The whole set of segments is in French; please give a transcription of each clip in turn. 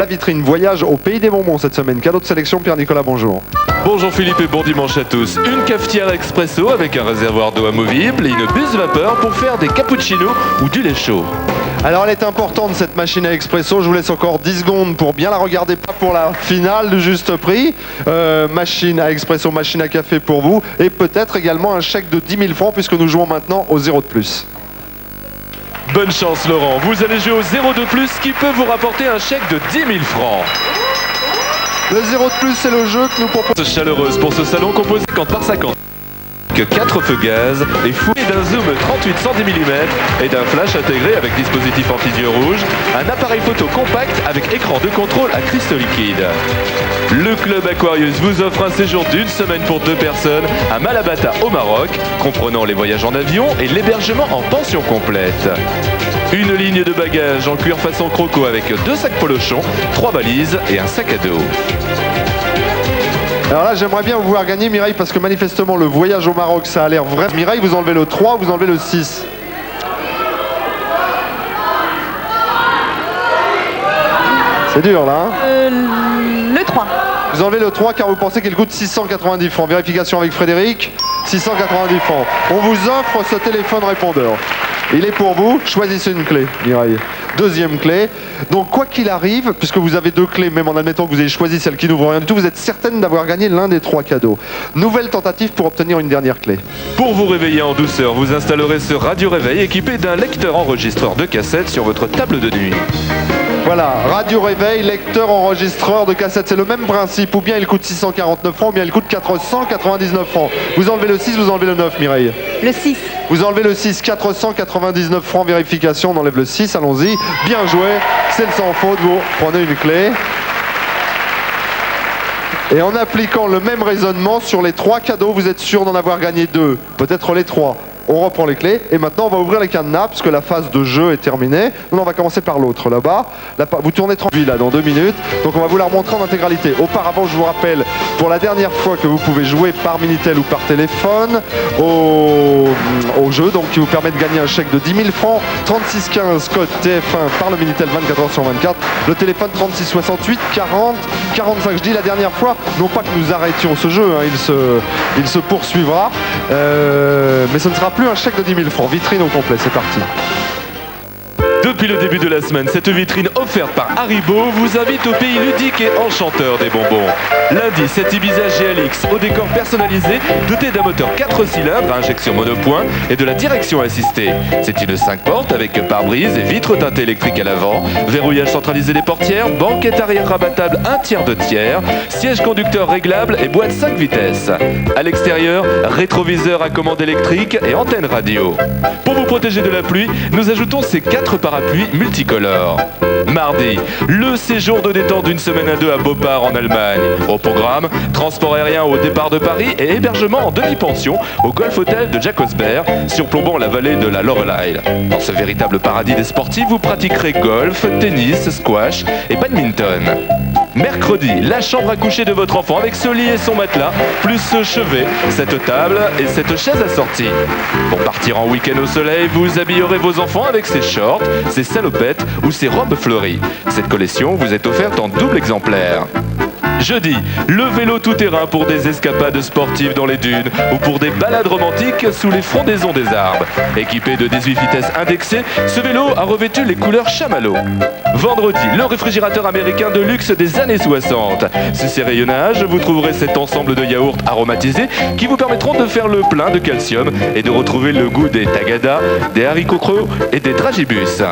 La vitrine voyage au pays des bonbons cette semaine. Cadeau de sélection, Pierre-Nicolas, bonjour. Bonjour Philippe et bon dimanche à tous. Une cafetière expresso avec un réservoir d'eau amovible et une buse vapeur pour faire des cappuccinos ou du lait chaud. Alors elle est importante cette machine à expresso, je vous laisse encore 10 secondes pour bien la regarder, pas pour la finale du juste prix. Machine à expresso, machine à café pour vous et peut-être également un chèque de 10 000 francs puisque nous jouons maintenant au 0 de plus. Bonne chance Laurent, vous allez jouer au 0 de plus qui peut vous rapporter un chèque de 10 000 francs. Le 0 de plus, c'est le jeu que nous proposons. Chaleureuse pour ce salon composé 50 par 50. Que 4 feux gaz et fouillé d'un zoom 38 110 mm et d'un flash intégré avec dispositif anti-yeux rouge, un appareil photo compact avec écran de contrôle à cristaux liquides. Le Club Aquarius vous offre un séjour d'une semaine pour 2 personnes à Malabata au Maroc, comprenant les voyages en avion et l'hébergement en pension complète. Une ligne de bagages en cuir façon croco avec 2 sacs polochons, 3 valises et un sac à dos. Alors là, j'aimerais bien vous voir gagner, Mireille, parce que manifestement, le voyage au Maroc, ça a l'air vrai. Mireille, vous enlevez le 3, vous enlevez le 6. C'est dur, là, hein Le 3. Vous enlevez le 3 car vous pensez qu'il coûte 690 francs. Vérification avec Frédéric, 690 francs. On vous offre ce téléphone répondeur. Il est pour vous, choisissez une clé, Mireille. Deuxième clé. Donc quoi qu'il arrive, puisque vous avez 2 clés, même en admettant que vous ayez choisi celle qui n'ouvre rien du tout, vous êtes certaine d'avoir gagné l'un des 3 cadeaux. Nouvelle tentative pour obtenir une dernière clé. Pour vous réveiller en douceur, vous installerez ce radio réveil équipé d'un lecteur enregistreur de cassettes sur votre table de nuit. Voilà, radio réveil, lecteur enregistreur de cassette, c'est le même principe. Ou bien il coûte 649 francs, ou bien il coûte 499 francs. Vous enlevez le 6, vous enlevez le 9, Mireille. Le 6. Vous enlevez le 6, 499 francs, vérification, on enlève le 6, allons-y. Bien joué, c'est le sans faute, vous prenez une clé. Et en appliquant le même raisonnement sur les 3 cadeaux, vous êtes sûr d'en avoir gagné 2, peut-être les 3. On reprend les clés et maintenant on va ouvrir les cadenas puisque la phase de jeu est terminée. Nous on va commencer par l'autre là-bas. Vous tournez tranquille là dans 2 minutes. Donc on va vous la remontrer en intégralité. Auparavant, je vous rappelle pour la dernière fois que vous pouvez jouer par Minitel ou par téléphone au jeu, donc qui vous permet de gagner un chèque de 10 000 francs. 3615 code TF1 par le Minitel 24h/24. Le téléphone 3668 40 45. Je dis la dernière fois, non pas que nous arrêtions ce jeu, hein, il se poursuivra, mais ce ne sera plus un chèque de 10 000 francs. Vitrine au complet, c'est parti. Depuis le début de la semaine, cette vitrine offerte par Haribo vous invite au pays ludique et enchanteur des bonbons. Lundi, cette Ibiza GLX au décor personnalisé, doté d'un moteur 4 cylindres à injection monopoint et de la direction assistée. C'est une 5 portes avec pare-brise et vitres teintées électriques à l'avant, verrouillage centralisé des portières, banquette arrière rabattable 1/3 de tiers, siège conducteur réglable et boîte 5 vitesses. À l'extérieur, rétroviseur à commande électrique et antenne radio. Pour vous protéger de la pluie, nous ajoutons ces 4 parapluies multicolores. Mardi, le séjour de détente d'une semaine à 2 à Beauport en Allemagne. Au programme, transport aérien au départ de Paris et hébergement en demi-pension au Golf Hotel de Jacobsberg, surplombant la vallée de la Loreley. Dans ce véritable paradis des sportifs, vous pratiquerez golf, tennis, squash et badminton. Mercredi, la chambre à coucher de votre enfant avec ce lit et son matelas, plus ce chevet, cette table et cette chaise assortie. Pour partir en week-end au soleil, vous habillerez vos enfants avec ces shorts, ces salopettes ou ces robes fleuries. Cette collection vous est offerte en double exemplaire. Jeudi, le vélo tout-terrain pour des escapades sportives dans les dunes ou pour des balades romantiques sous les frondaisons des arbres. Équipé de 18 vitesses indexées, ce vélo a revêtu les couleurs chamallow. Vendredi, le réfrigérateur américain de luxe des années 60. Sous ses rayonnages, vous trouverez cet ensemble de yaourts aromatisés qui vous permettront de faire le plein de calcium et de retrouver le goût des tagada, des haricots creux et des dragibus.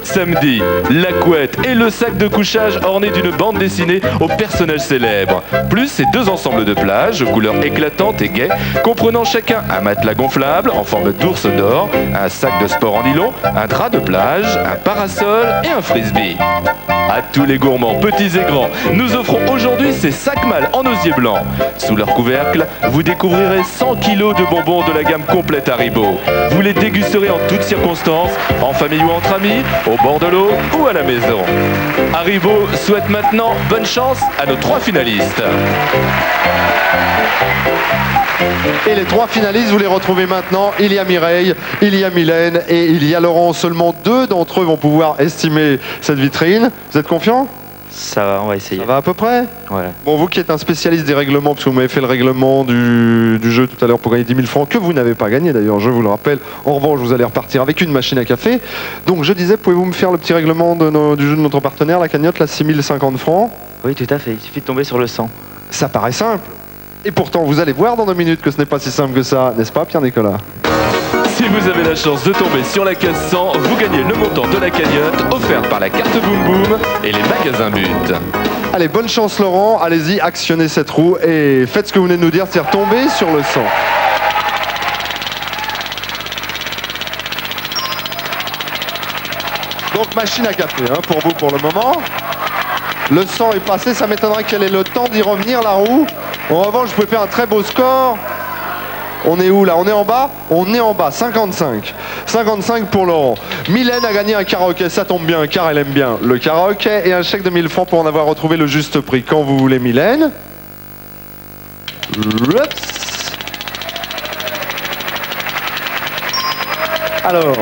Samedi, la couette et le sac de couchage orné d'une bande dessinée aux personnages célèbres. Plus ces 2 ensembles de plage aux couleurs éclatantes et gaies, comprenant chacun un matelas gonflable en forme d'ours d'or, un sac de sport en nylon, un drap de plage, un parasol et un frisbee. À tous les gourmands, petits et grands, nous offrons aujourd'hui ces sacs mâles en osier blanc. Sous leur couvercle, vous découvrirez 100 kilos de bonbons de la gamme complète Haribo. Vous les dégusterez en toutes circonstances, en famille ou entre amis, au bord de l'eau ou à la maison. Haribo souhaite maintenant bonne chance à nos 3 finalistes. Et les 3 finalistes, vous les retrouvez maintenant. Il y a Mireille, il y a Mylène et il y a Laurent. Seulement 2 d'entre eux vont pouvoir estimer cette vitrine. Vous êtes confiants ? Ça va, on va essayer. Ça va à peu près? Ouais. Bon, vous qui êtes un spécialiste des règlements, parce que vous m'avez fait le règlement du jeu tout à l'heure pour gagner 10 000 francs, que vous n'avez pas gagné d'ailleurs, je vous le rappelle. En revanche, vous allez repartir avec une machine à café. Donc je disais, pouvez-vous me faire le petit règlement du jeu de notre partenaire, la cagnotte, là, 6 050 francs? Oui, tout à fait. Il suffit de tomber sur le 100. Ça paraît simple. Et pourtant, vous allez voir dans 2 minutes que ce n'est pas si simple que ça, n'est-ce pas, Pierre-Nicolas? Si vous avez la chance de tomber sur la case 100, vous gagnez le montant de la cagnotte offerte par la carte Boom Boom et les magasins But. Allez, bonne chance Laurent, allez-y, actionnez cette roue et faites ce que vous venez de nous dire, c'est retomber sur le 100. Donc machine à café hein, pour vous pour le moment. Le 100 est passé, ça m'étonnerait qu'elle ait le temps d'y revenir la roue. En revanche, je peux faire un très beau score. On est où là? On est en bas? On est en bas, 55. 55 pour Laurent. Mylène a gagné un karaoké, ça tombe bien car elle aime bien le karaoké et un chèque de 1000 francs pour en avoir retrouvé le juste prix. Quand vous voulez Mylène. Oups. Alors,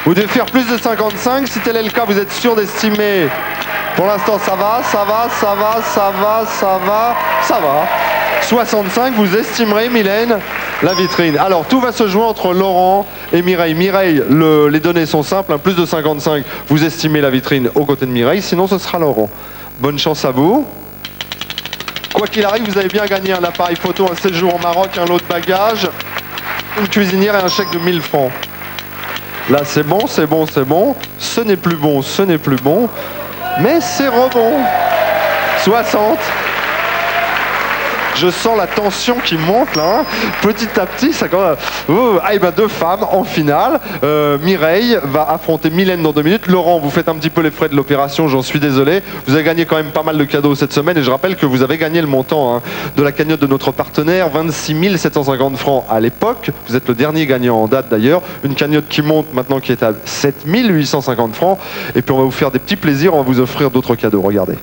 vous devez faire plus de 55. Si tel est le cas, vous êtes sûr d'estimer. Pour l'instant, ça va, ça va, ça va, ça va, ça va, ça va. 65, vous estimerez, Mylène, la vitrine. Alors, tout va se jouer entre Laurent et Mireille. Mireille, les données sont simples. Plus de 55, vous estimez la vitrine aux côtés de Mireille. Sinon, ce sera Laurent. Bonne chance à vous. Quoi qu'il arrive, vous avez bien gagné un appareil photo, un séjour au Maroc, un lot de bagages, une cuisinière et un chèque de 1000 francs. Là, c'est bon, c'est bon, c'est bon. Ce n'est plus bon, ce n'est plus bon. Mais c'est rebond. 60. Je sens la tension qui monte là, hein. Petit à petit, ça commence. Ah, et ben 2 femmes en finale. Mireille va affronter Mylène dans 2 minutes. Laurent, vous faites un petit peu les frais de l'opération, j'en suis désolé. Vous avez gagné quand même pas mal de cadeaux cette semaine et je rappelle que vous avez gagné le montant hein, de la cagnotte de notre partenaire, 26 750 francs à l'époque. Vous êtes le dernier gagnant en date d'ailleurs. Une cagnotte qui monte maintenant qui est à 7 850 francs. Et puis on va vous faire des petits plaisirs, on va vous offrir d'autres cadeaux. Regardez.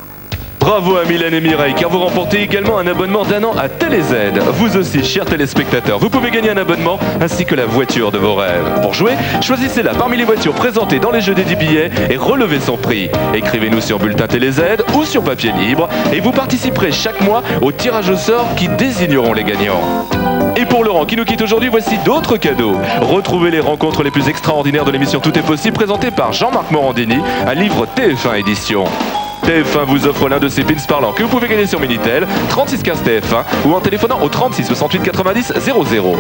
Bravo à Mylène et Mireille, car vous remportez également un abonnement d'1 an à TéléZ. Vous aussi, chers téléspectateurs, vous pouvez gagner un abonnement ainsi que la voiture de vos rêves. Pour jouer, choisissez-la parmi les voitures présentées dans les jeux des 10 billets et relevez son prix. Écrivez-nous sur Bulletin TéléZ ou sur papier libre et vous participerez chaque mois au tirage au sort qui désigneront les gagnants. Et pour Laurent qui nous quitte aujourd'hui, voici d'autres cadeaux. Retrouvez les rencontres les plus extraordinaires de l'émission Tout est possible, présentée par Jean-Marc Morandini, un livre TF1 édition. TF1 vous offre l'un de ces pins parlants que vous pouvez gagner sur Minitel, 3615 TF1 ou en téléphonant au 36 68 90 00.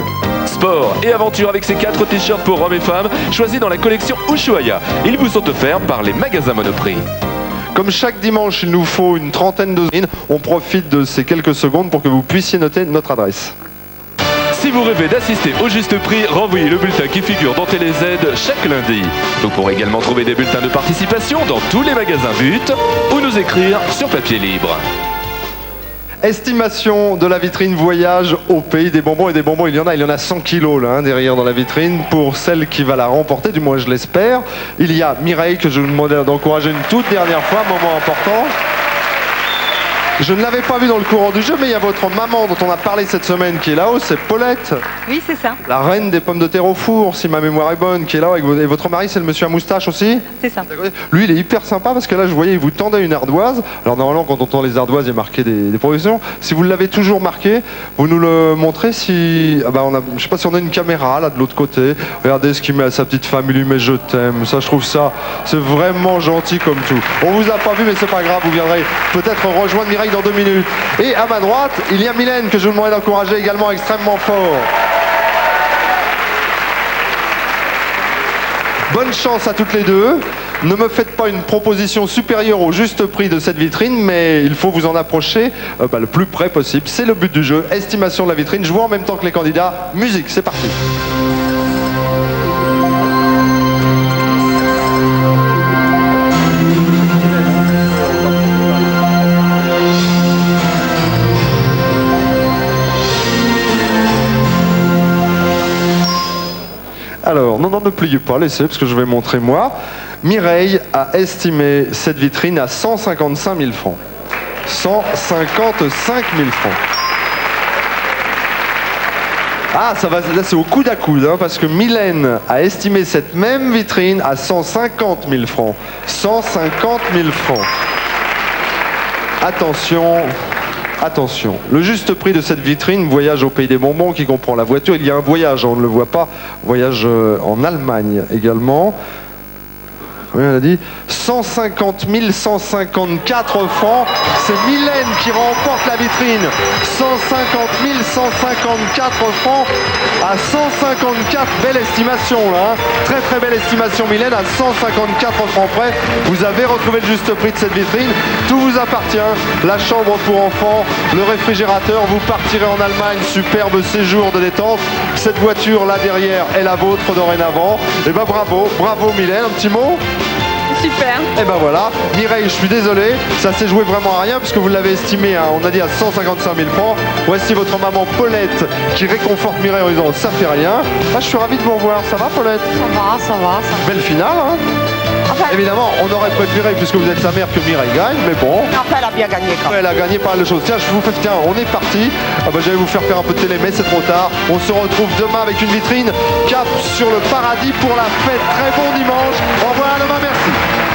Sport et aventure avec ces 4 t-shirts pour hommes et femmes choisis dans la collection Ushuaïa. Ils vous sont offerts par les magasins Monoprix. Comme chaque dimanche, il nous faut une trentaine de secondes. On profite de ces quelques secondes pour que vous puissiez noter notre adresse. Si vous rêvez d'assister au juste prix, renvoyez le bulletin qui figure dans TéléZ chaque lundi. Vous pourrez également trouver des bulletins de participation dans tous les magasins But ou nous écrire sur papier libre. Estimation de la vitrine voyage au pays des bonbons. Et des bonbons, il y en a 100 kilos là, hein, derrière dans la vitrine. Pour celle qui va la remporter, du moins je l'espère, il y a Mireille que je vous demandais d'encourager une toute dernière fois, moment important. Je ne l'avais pas vu dans le courant du jeu, mais il y a votre maman dont on a parlé cette semaine qui est là-haut, c'est Paulette. Oui, c'est ça. La reine des pommes de terre au four, si ma mémoire est bonne, qui est là avec et votre mari, c'est le monsieur à moustache aussi. C'est ça. Lui, il est hyper sympa parce que là, je voyais, il vous tendait une ardoise. Alors normalement, quand on tend les ardoises, il y a marqué des professions. Si vous l'avez toujours marqué, vous nous le montrez si... Ah bah je sais pas si on a une caméra là de l'autre côté. Regardez ce qu'il met à sa petite femme, il lui met je t'aime. Ça, je trouve ça, c'est vraiment gentil comme tout. On vous a pas vu, mais c'est pas grave, vous viendrez peut-être rejoindre Mireille dans 2 minutes. Et à ma droite, il y a Mylène que je vous demandais d'encourager également extrêmement fort. Bonne chance à toutes les deux. Ne me faites pas une proposition supérieure au juste prix de cette vitrine, mais il faut vous en approcher le plus près possible. C'est le but du jeu. Estimation de la vitrine. Je vois en même temps que les candidats. Musique, c'est parti. Alors, non, ne pliez pas, laissez, parce que je vais montrer moi. Mireille a estimé cette vitrine à 155 000 francs. 155 000 francs. Ah, ça va, là c'est au coude à coude, hein, parce que Mylène a estimé cette même vitrine à 150 000 francs. 150 000 francs. Attention, attention. Le juste prix de cette vitrine, voyage au pays des bonbons, qui comprend la voiture. Il y a un voyage, on ne le voit pas, voyage en Allemagne également. Oui, elle a dit 150 154 francs. C'est Mylène qui remporte la vitrine. 150 154 francs à 154. Belle estimation là. Hein. Très très belle estimation Mylène à 154 francs près. Vous avez retrouvé le juste prix de cette vitrine. Tout vous appartient. La chambre pour enfants, le réfrigérateur. Vous partirez en Allemagne. Superbe séjour de détente. Cette voiture là derrière est la vôtre dorénavant. Et ben bravo, bravo Mylène. Un petit mot? Super. Et ben voilà, Mireille, je suis désolé, ça s'est joué vraiment à rien puisque vous l'avez estimé, hein, on a dit à 155 000 francs. Voici votre maman Paulette qui réconforte Mireille en disant ça fait rien. Ah, je suis ravi de vous revoir, ça va Paulette? Ça va. Belle finale, hein? Enfin, Évidemment, on aurait préféré, puisque vous êtes sa mère, que Mireille gagne, mais bon. enfin, elle a bien gagné quand même. Elle a gagné pas mal de choses. Tiens, je vous fais, tiens, on est parti. Ah bah, je vais vous faire un peu de télé, mais c'est trop tard. On se retrouve demain avec une vitrine cap sur le paradis pour la fête. Très bon dimanche. Au revoir, demain, merci.